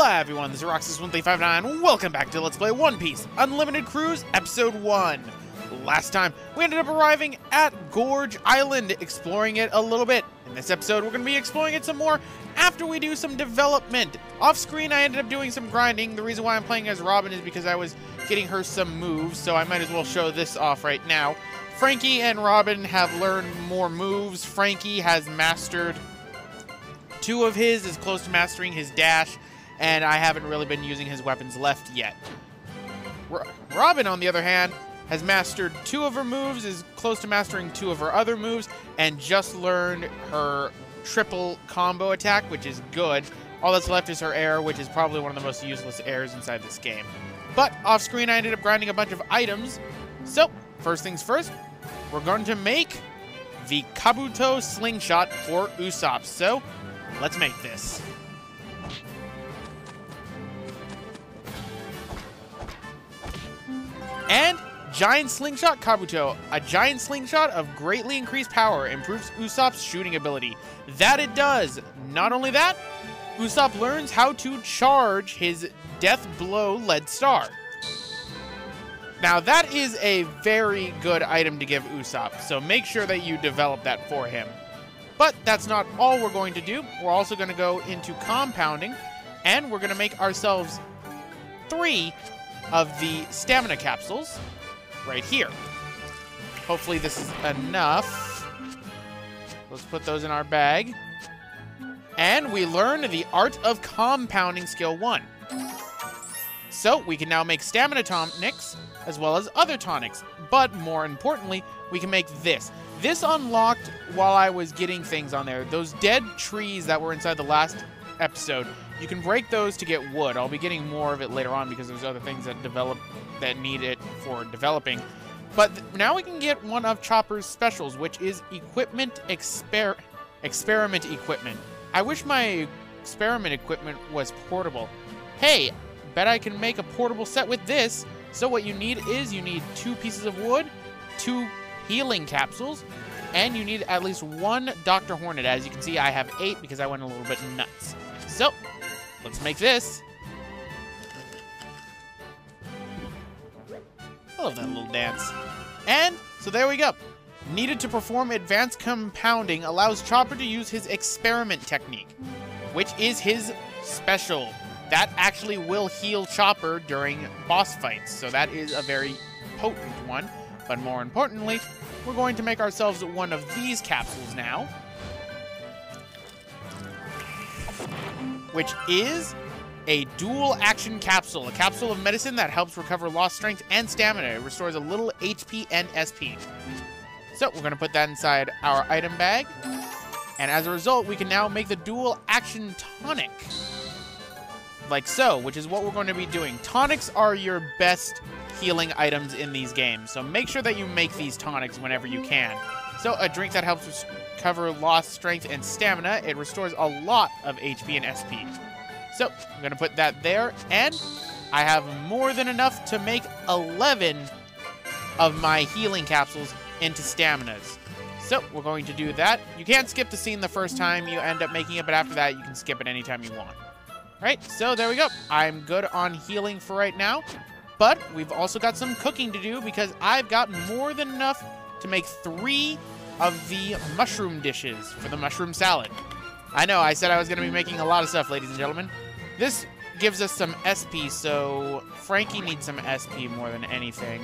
Hello everyone, this is Roxas1359. Welcome back to Let's Play One Piece Unlimited Cruise Episode 1. Last time, we ended up arriving at Gorge Island, exploring it a little bit. In this episode, we're going to be exploring it some more after we do some development. Off screen, I ended up doing some grinding. The reason why I'm playing as Robin is because I was getting her some moves, so I might as well show this off right now. Frankie and Robin have learned more moves. Frankie has mastered 2 of his, is close to mastering his dash, and I haven't really been using his weapons left yet. Robin, on the other hand, has mastered 2 of her moves, is close to mastering 2 of her other moves, and just learned her triple combo attack, which is good. All that's left is her air, which is probably one of the most useless airs inside this game. But off screen, I ended up grinding a bunch of items. So, first things first, we're going to make the Kabuto slingshot for Usopp. So, let's make this. And Giant Slingshot Kabuto. A giant slingshot of greatly increased power improves Usopp's shooting ability. That it does. Not only that, Usopp learns how to charge his Death Blow Lead Star. Now that is a very good item to give Usopp, so make sure that you develop that for him. But that's not all we're going to do. We're also going to go into compounding, and we're going to make ourselves 3 of the stamina capsules right here. Hopefully this is enough. Let's put those in our bag. And we learn the art of compounding skill 1. So we can now make stamina tonics as well as other tonics. But more importantly, we can make this. This unlocked while I was getting things on there. Those dead trees that were inside the last episode, you can break those to get wood. I'll be getting more of it later on because there's other things that need it for developing. But now we can get one of Chopper's specials, which is experiment equipment. I wish my experiment equipment was portable. Hey, bet I can make a portable set with this. So what you need is 2 pieces of wood, 2 healing capsules, and you need at least 1 Dr. Hornet. As you can see, I have 8 because I went a little bit nuts. So, let's make this. I love that little dance. And, so there we go. Needed to perform advanced compounding allows Chopper to use his experiment technique, which is his special. That actually will heal Chopper during boss fights, so that is a very potent one. But more importantly, we're going to make ourselves one of these capsules now, which is a dual action capsule. A capsule of medicine that helps recover lost strength and stamina. It restores a little HP and SP. So we're going to put that inside our item bag. And as a result, we can now make the dual action tonic. Like so, which is what we're going to be doing. Tonics are your best healing items in these games, so make sure that you make these tonics whenever you can. So a drink that helps recover lost strength and stamina. It restores a lot of HP and SP. So I'm going to put that there, and I have more than enough to make 11 of my healing capsules into staminas. So we're going to do that. You can't skip the scene the first time you end up making it, but after that you can skip it anytime you want. Right, so there we go. I'm good on healing for right now, but we've also got some cooking to do because I've got more than enough to make 3 of the mushroom dishes for the mushroom salad. I know, I said I was going to be making a lot of stuff, ladies and gentlemen. This gives us some SP, so Frankie needs some SP more than anything.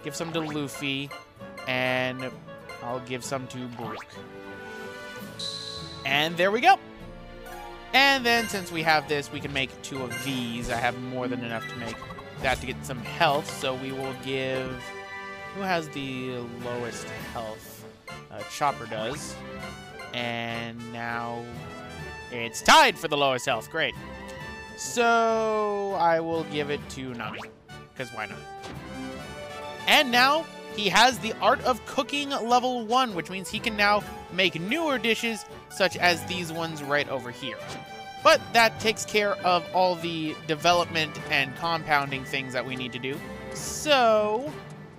Give some to Luffy, and I'll give some to Brook. And there we go. And then, since we have this, we can make 2 of these. I have more than enough to make that to get some health, so we will give... Who has the lowest health? Chopper does. And now it's tied for the lowest health. Great. So I will give it to Nami, because why not? And now he has the Art of Cooking level 1, which means he can now make newer dishes, such as these ones right over here. But that takes care of all the development and compounding things that we need to do. So,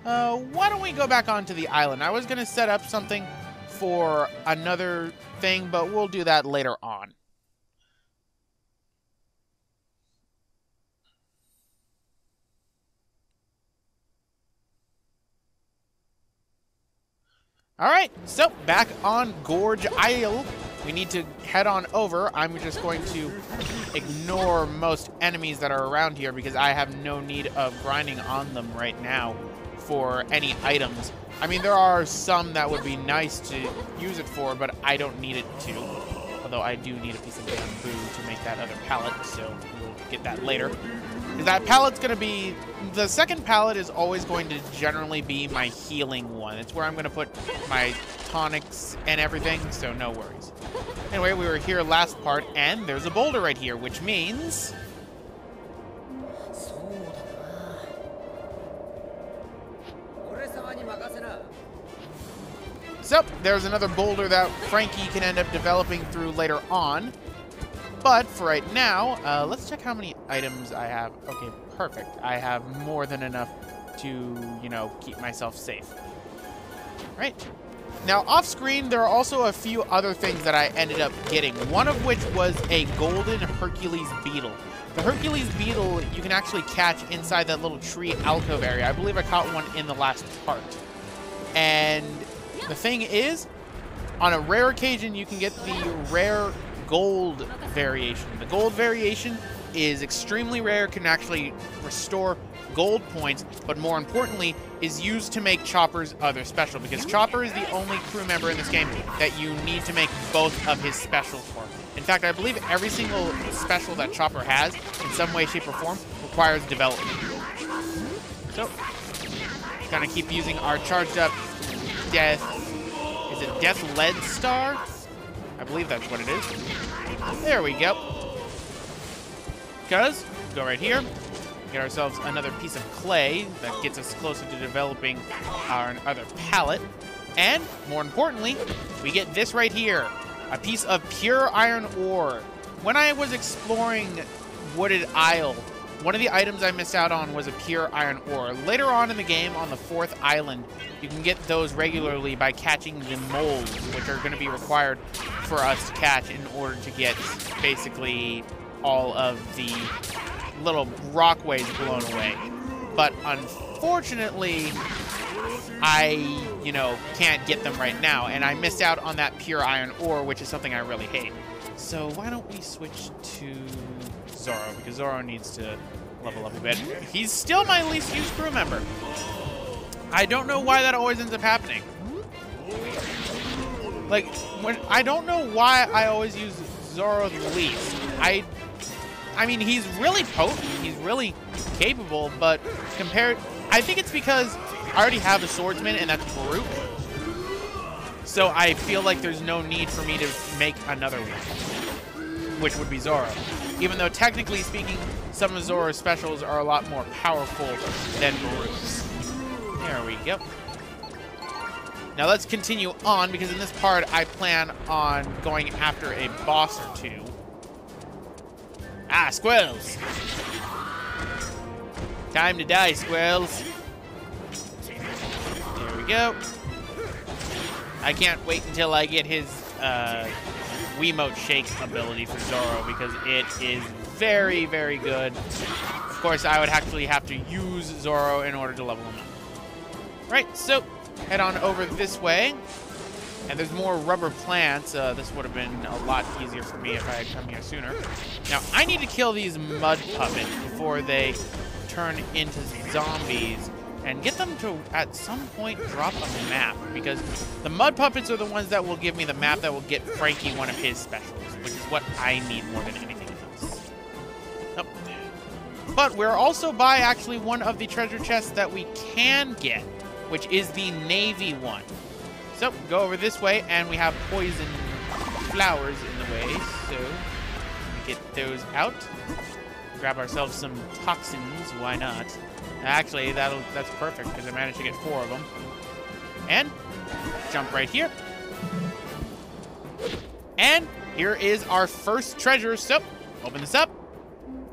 why don't we go back onto the island? I was going to set up something for another thing, but we'll do that later on. All right, so back on Gorge Isle. We need to head on over. I'm just going to ignore most enemies that are around here because I have no need of grinding on them right now for any items. I mean, there are some that would be nice to use it for, but I don't need it to. Although I do need a piece of bamboo to make that other pallet, so we'll get that later. Because that pallet's going to be... The second pallet is always going to generally be my healing one. It's where I'm going to put my tonics and everything, so no worries. Anyway, we were here last part, and there's a boulder right here, which means... So, there's another boulder that Frankie can end up developing through later on. But for right now, let's check how many items I have. Okay, perfect. I have more than enough to, you know, keep myself safe. Right. Now, off screen, there are also a few other things that I ended up getting. One of which was a golden Hercules beetle. The Hercules beetle, you can actually catch inside that little tree alcove area. I believe I caught one in the last part. And the thing is, on a rare occasion, you can get the rare gold variation. The gold variation is extremely rare, can actually restore gold points, but more importantly, is used to make Chopper's other special, because Chopper is the only crew member in this game that you need to make both of his specials for. In fact, I believe every single special that Chopper has, in some way, shape, or form, requires development. So, gonna keep using our charged up Death... Is it Death Lead Star? I believe that's what it is. There we go. Because, go right here, get ourselves another piece of clay that gets us closer to developing our other palette. And, more importantly, we get this right here, a piece of pure iron ore. When I was exploring Wooded Isle, one of the items I missed out on was a pure iron ore. Later on in the game, on the 4th island, you can get those regularly by catching the moles, which are going to be required for us to catch in order to get basically all of the little rockways blown away. But unfortunately, I, you know, can't get them right now, and I missed out on that pure iron ore, which is something I really hate. So why don't we switch to Zoro, because Zoro needs to level up a bit. He's still my least used crew member. I don't know why that always ends up happening. Like, I don't know why I always use Zoro the least. I mean, he's really potent, he's really capable, but compared... I think it's because I already have a swordsman, and that's Baruch. So I feel like there's no need for me to make another one, which would be Zoro. Even though, technically speaking, some of Zoro's specials are a lot more powerful than Baruch's. There we go. Now let's continue on, because in this part, I plan on going after a boss or two. Ah, squirrels! Time to die, squirrels. There we go. I can't wait until I get his Wiimote Shake ability for Zoro, because it is very, very good. Of course, I would actually have to use Zoro in order to level him up. Right, so head on over this way. And there's more rubber plants. This would have been a lot easier for me if I had come here sooner. Now, I need to kill these mud puppets before they turn into zombies, and get them to, at some point, drop a map, because the mud puppets are the ones that will give me the map that will get Frankie one of his specials, which is what I need more than anything else. Nope. But we're also by actually one of the treasure chests that we can get, which is the navy one. So, go over this way, and we have poison flowers in the way, so get those out. Grab ourselves some toxins, why not? Actually, that's perfect, because I managed to get 4 of them. And jump right here. And here is our first treasure. So, open this up.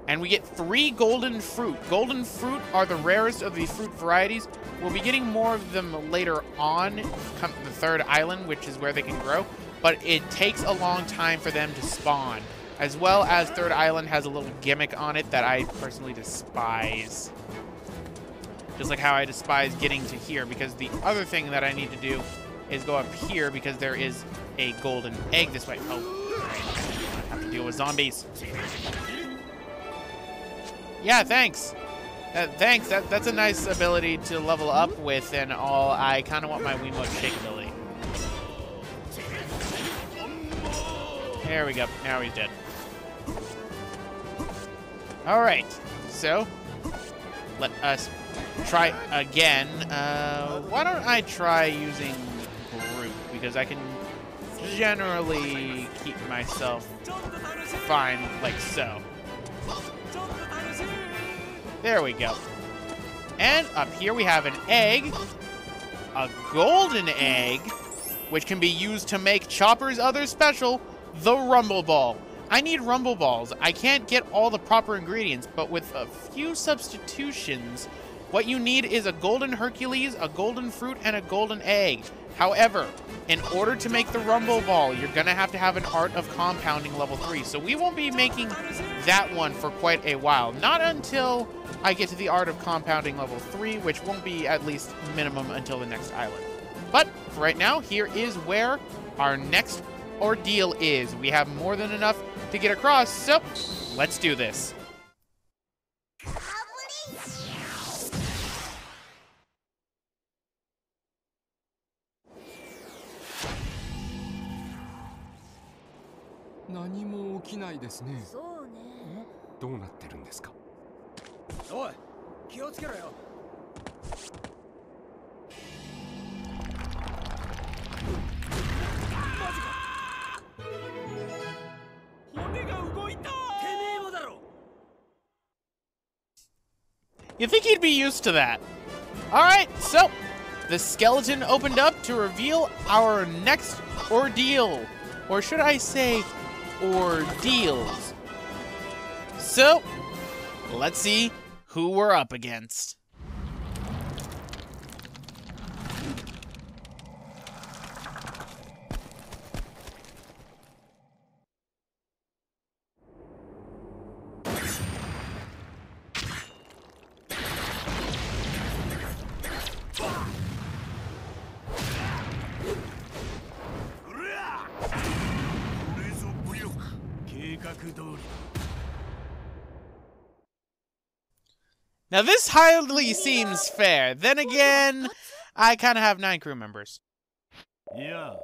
And we get 3 golden fruit. Golden fruit are the rarest of the fruit varieties. We'll be getting more of them later on, come the 3rd island, which is where they can grow. But it takes a long time for them to spawn. As well as 3rd island has a little gimmick on it that I personally despise. Just like how I despise getting to here, because the other thing that I need to do is go up here because there is a golden egg this way. Oh, all right. I have to deal with zombies. Yeah, thanks. Thanks. That's a nice ability to level up with and all. I kind of want my Wiimote shake ability. There we go. Now he's dead. All right. So let us try again. Why don't I try using brute, because I can generally keep myself fine like so. There we go. And up here we have an egg, a golden egg, which can be used to make Chopper's other special, the Rumble Ball. I need Rumble Balls. I can't get all the proper ingredients, but with a few substitutions, what you need is a golden Hercules, a golden fruit, and a golden egg. However, in order to make the Rumble Ball, you're going to have an Art of Compounding level 3. So we won't be making that one for quite a while. Not until I get to the Art of Compounding level 3, which won't be at least minimum until the next island. But for right now, here is where our next ordeal is. We have more than enough to get across, so let's do this. You think he'd be used to that? Alright, so the skeleton opened up to reveal our next ordeal. Or should I say, ordeals. So, let's see who we're up against. Now this hardly seems fair. Then again, I kind of have 9 crew members. Yeah,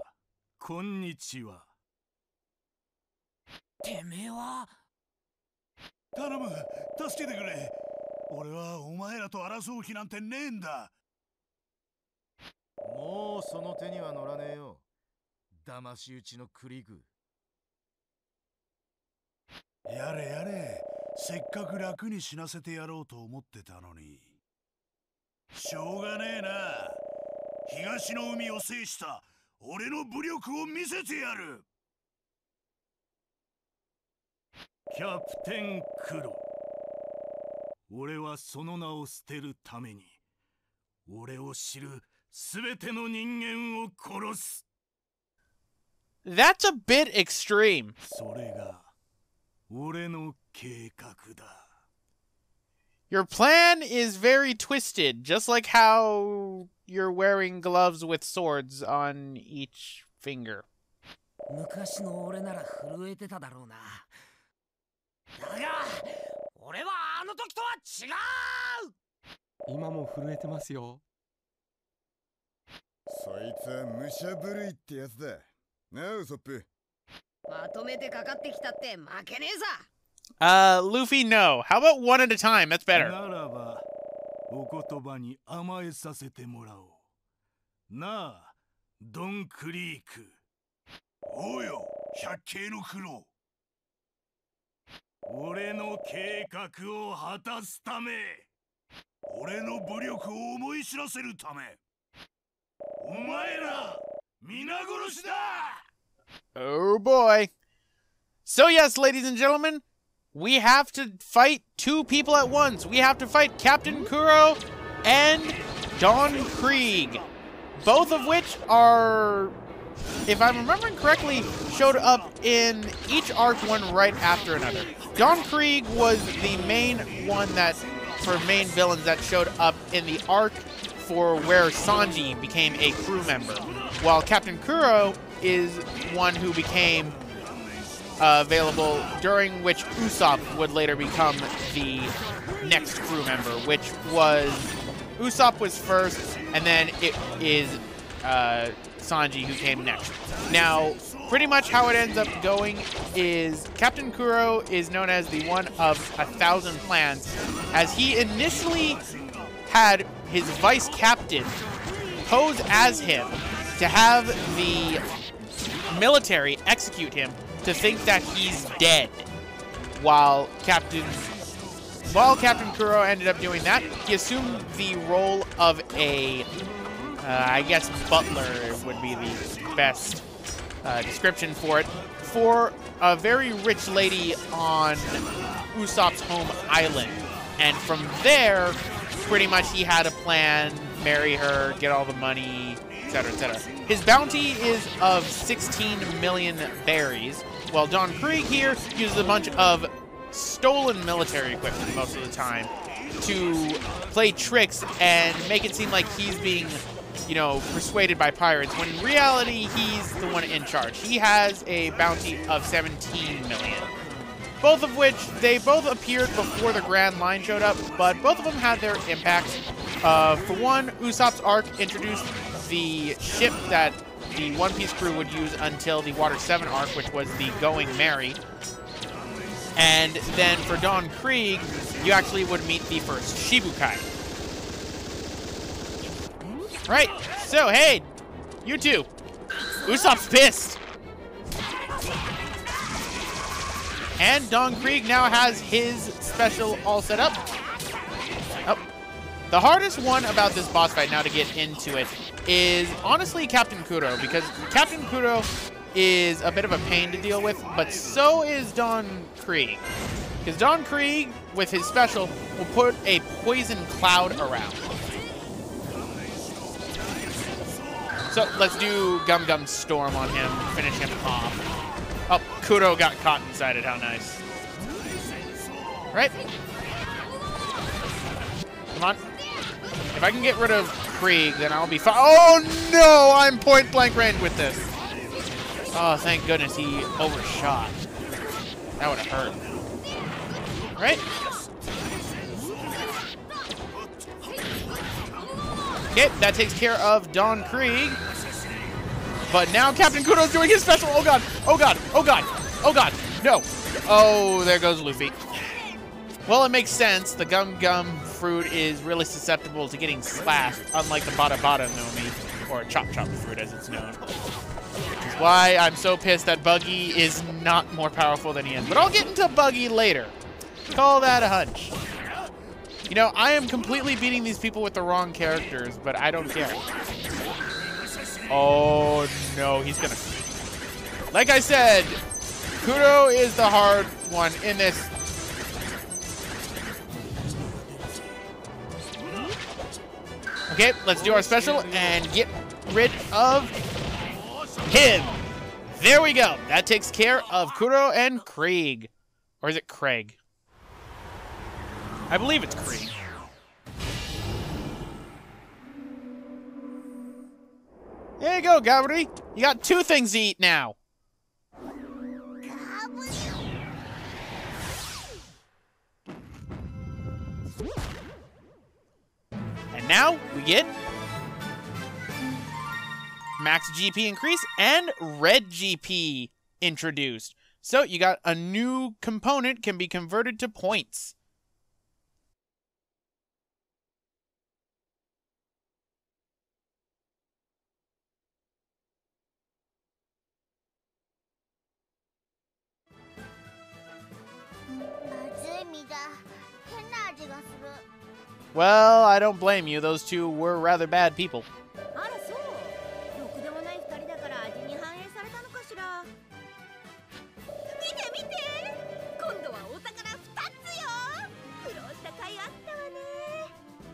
konnichiwa. てめえは頼む、助けてくれ。俺はお前らと争う気なんてねえんだ。もうその手には乗らねえよ。騙し討ちのクリグ。やれやれ。せっかく楽に死なせてやろうと思ってたのに。しょうがねえな。東の海を制した俺の武力を見せてやる。キャプテンクロ。俺はその名を捨てるために、俺を知るすべての人間を殺す。That's a bit extreme. それが俺の計画だ。Your plan is very twisted, just like how you're wearing gloves with swords on each finger. 昔の俺なら震えてただろうな。だが、俺はあの時とは違う。今も震えてますよ。そいつは武者震いってやつだ。なあ、ウソップ。まとめてかかってきたって負けねえさ。Luffy, no. How about one at a time? That's better. ならば、お言葉に甘えさせてもらおう。なあ、ドンクリーク。おうよ、百景の苦労。俺の計画を果たすため、俺の武力を思い知らせるため、お前ら皆殺しだ。 Oh boy. So yes, ladies and gentlemen, we have to fight 2 people at once. We have to fight Captain Kuro and Don Krieg, both of which are, if I'm remembering correctly, showed up in each arc one right after another. Don Krieg was the main one that, for main villains that showed up in the arc for where Sanji became a crew member, while Captain Kuro is one who became available during which Usopp would later become the next crew member, which was Usopp was first, and then it is Sanji who came next. Now, pretty much how it ends up going is Captain Kuro is known as the one of 1,000 plans, as he initially had his vice captain pose as him to have the military execute him to think that he's dead. While Captain Kuro ended up doing that, he assumed the role of a, I guess butler would be the best description for it, for a very rich lady on Usopp's home island. And from there, pretty much he had a plan, marry her, get all the money, etc., etc. His bounty is of 16 million berries, while Don Krieg here uses a bunch of stolen military equipment most of the time to play tricks and make it seem like he's being, you know, persuaded by pirates, when in reality he's the one in charge. He has a bounty of 17 million. Both of which, they both appeared before the Grand Line showed up, but both of them had their impact. For one, Usopp's arc introduced the ship that the One Piece crew would use until the Water 7 arc, which was the Going Merry. And then for Don Krieg, you actually would meet the first Shibukai. Right, so hey, you two. Usopp's pissed. And Don Krieg now has his special all set up. Oh. The hardest one about this boss fight, now to get into it, is honestly Captain Kuro, because Captain Kuro is a bit of a pain to deal with, but so is Don Krieg. Because Don Krieg, with his special, will put a poison cloud around. So let's do Gum Gum Storm on him, finish him off. Oh, Kuro got caught inside it, how nice. Right? Come on. If I can get rid of Krieg, then I'll be fine. Oh no, I'm point blank range with this. Oh, thank goodness he overshot. That would have hurt. Right? Okay, that takes care of Don Krieg. But now Captain Kuro's doing his special. Oh god, oh god, oh god, oh god, no. Oh, there goes Luffy. Well, it makes sense. The Gum Gum fruit is really susceptible to getting slashed, unlike the Bada Bada Nomi, or Chop Chop fruit as it's known. Which is why I'm so pissed that Buggy is not more powerful than he is. But I'll get into Buggy later. Call that a hunch. You know, I am completely beating these people with the wrong characters, but I don't care. Oh no, he's gonna... Like I said, Kuro is the hard one in this. Okay, let's do our special and get rid of him. There we go. That takes care of Kuro and Krieg. Or is it Craig? I believe it's Krieg. There you go, Gabri. You got 2 things to eat now. And now we get max GP increase and red GP introduced. So you got a new component can be converted to points. Well, I don't blame you. Those two were rather bad people.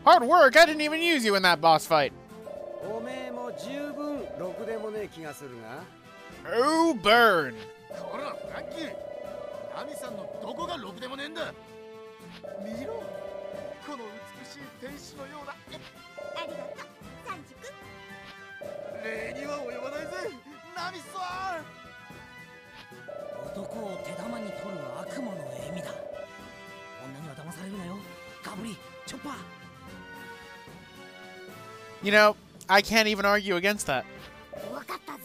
Hard work! I didn't even use you in that boss fight. Oh, burn! ありがとうサンジ君。礼には及ばないぜナミさん。男を手玉に取る悪魔の笑みだ。女には騙されるなよ、ガブリ、チョッパー。You know, I can't even argue against that. わかったぞ。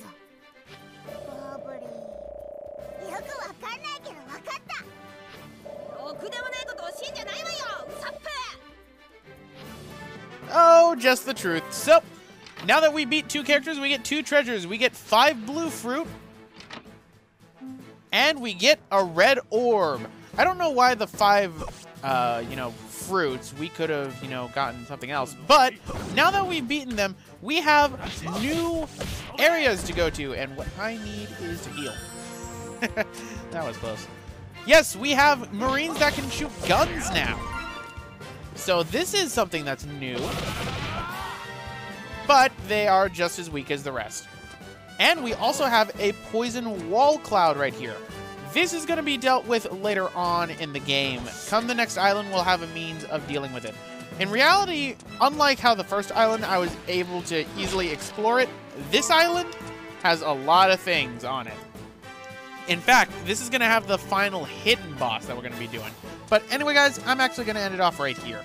バブリー。よくわかんないけどわかった。ろくでもないことを信じゃないわよ、ウサップ。 Oh, just the truth. So, now that we beat 2 characters, we get 2 treasures. We get 5 blue fruit, and we get a red orb. I don't know why the 5, fruits. We could have, gotten something else. But now that we've beaten them, we have new areas to go to, and what I need is to heal. That was close. Yes, we have Marines that can shoot guns now. So this is something that's new, but they are just as weak as the rest. And we also have a poison wall cloud right here. This is going to be dealt with later on in the game. Come the next island, we'll have a means of dealing with it. In reality, unlike how the first island, I was able to easily explore it, this island has a lot of things on it. In fact, this is going to have the final hidden boss that we're going to be doing. But anyway, guys, I'm actually going to end it off right here.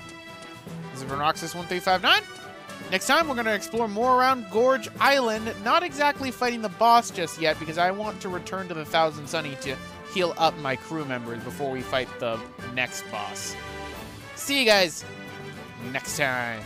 This is Vernoxus1359. Next time, we're going to explore more around Gorge Island. Not exactly fighting the boss just yet, because I want to return to the Thousand Sunny to heal up my crew members before we fight the next boss. See you guys next time.